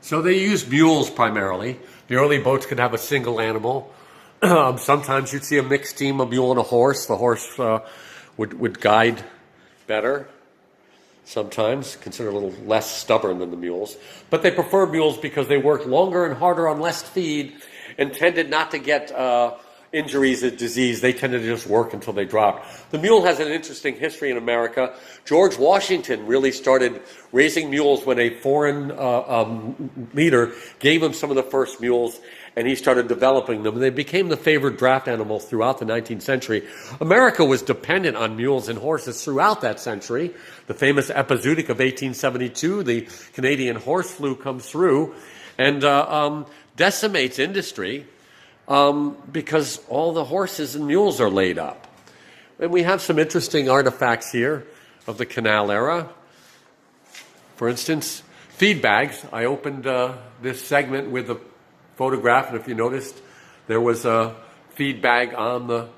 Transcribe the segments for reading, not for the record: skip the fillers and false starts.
So they used mules primarily. The early boats could have a single animal. Sometimes you'd see a mixed team, a mule and a horse. The horse would guide better. Sometimes considered a little less stubborn than the mules. But they preferred mules because they worked longer and harder on less feed and tended not to get injuries and disease. They tended to just work until they dropped. The mule has an interesting history in America. George Washington really started raising mules when a foreign leader gave him some of the first mules, and he started developing them. They became the favored draft animals throughout the 19th century. America was dependent on mules and horses throughout that century. The famous epizootic of 1872, the Canadian horse flu, comes through and decimates industry because all the horses and mules are laid up. And we have some interesting artifacts here of the Canal era. For instance, feed bags. I opened this segment with a photograph, and if you noticed, there was a feed bag on the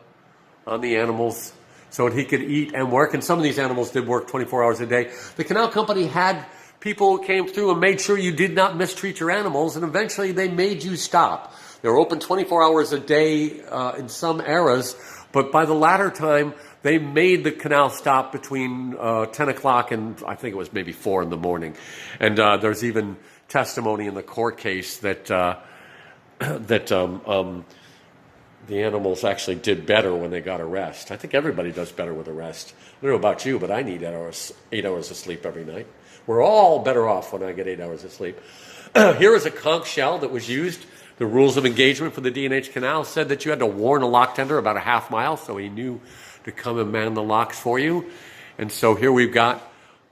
animals so that he could eat and work. And some of these animals did work 24 hours a day. The Canal Company had people who came through and made sure you did not mistreat your animals, and eventually they made you stop. They were open 24 hours a day in some eras, but by the latter time, they made the canal stop between 10 o'clock and I think it was maybe 4 in the morning. And there's even testimony in the court case that the animals actually did better when they got a rest. I think everybody does better with a rest. I don't know about you, but I need 8 hours of sleep every night. We're all better off when I get 8 hours of sleep. Here is a conch shell that was used. The rules of engagement for the D&H Canal said that you had to warn a lock tender about a half mile so he knew to come and man the locks for you. And so here we've got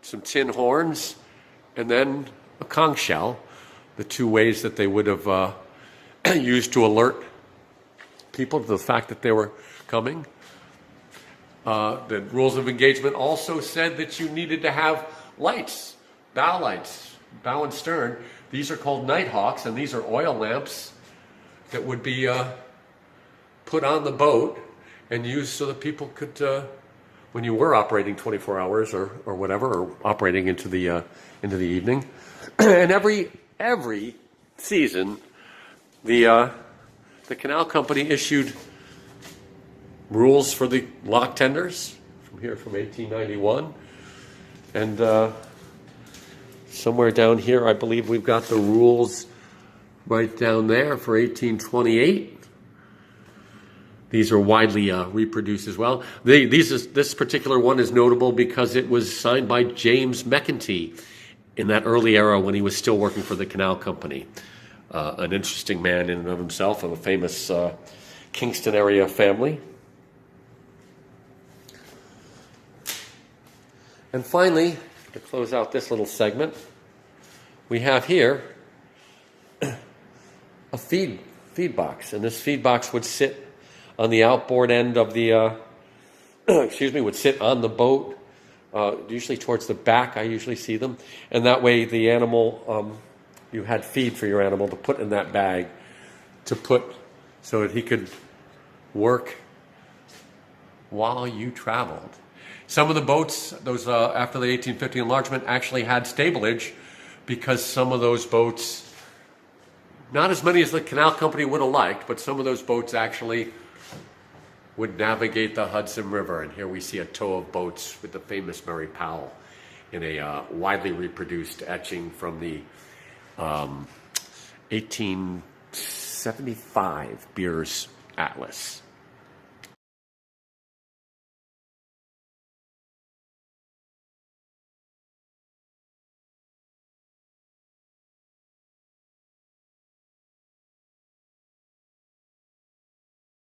some tin horns and then a conch shell, the two ways that they would have used to alert people to the fact that they were coming. The rules of engagement also said that you needed to have lights, bow and stern. These are called nighthawks, and these are oil lamps that would be put on the boat and used so that people could, when you were operating 24 hours or whatever, or operating into the evening. And every season, the Canal Company issued rules for the lock tenders from 1891, and somewhere down here, I believe we've got the rules right down there for 1828. These are widely reproduced as well. This particular one is notable because it was signed by James McEntee in that early era when he was still working for the Canal Company. An interesting man in and of himself, of a famous Kingston area family. And finally, to close out this little segment, we have here a feed box, and this feed box would sit on the outboard end of the, would sit on the boat, usually towards the back. I usually see them, and that way the animal, you had feed for your animal to put in that bag, so that he could work while you traveled. Some of the boats, those after the 1850 enlargement, actually had stableage because some of those boats, not as many as the Canal Company would have liked, but some of those boats actually would navigate the Hudson River. And here we see a tow of boats with the famous Mary Powell in a widely reproduced etching from the 1875 Beers Atlas.